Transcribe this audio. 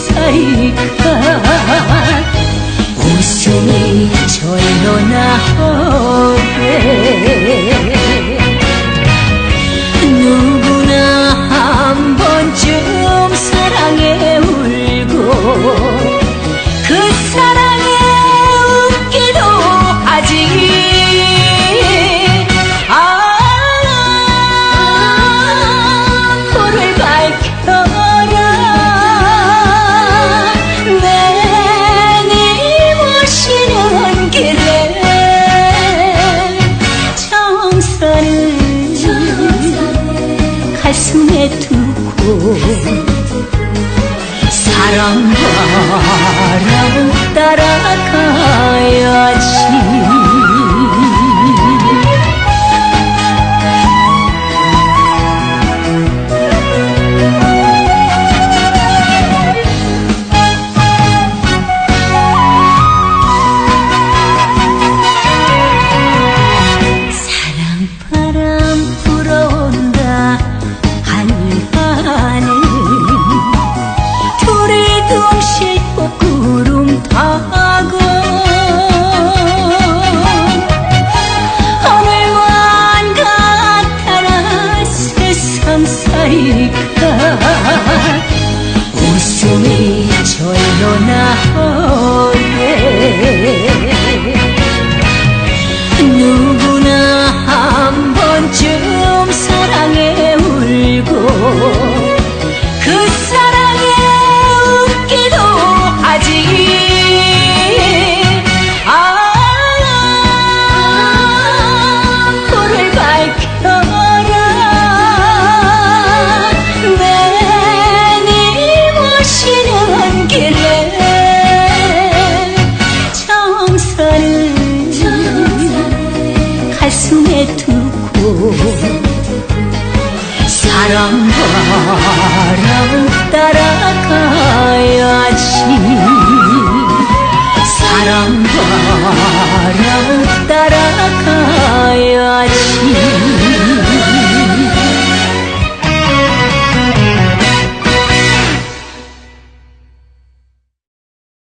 세상살이가 웃음이 절로 나오게 누구나 한 번쯤 사랑에 울고 그 사랑에 웃기도 하지. 불을 밝혀라 내니 모시는 길에 정선을 가슴에 두고 사랑바람 따라가야지. 사랑바람 불어온다 하늘 둘이 둥실 구름 타고 하늘만 같아라 세상살이가 웃음이 절로 나오게 누구나 한 번쯤 사랑에 울고 그 사랑에 웃기도 하지. 불을 밝혀라 내니 모시는 길에 정선을 가슴에 두고 사랑바람 따라가야지. 사랑바람 따라가야지.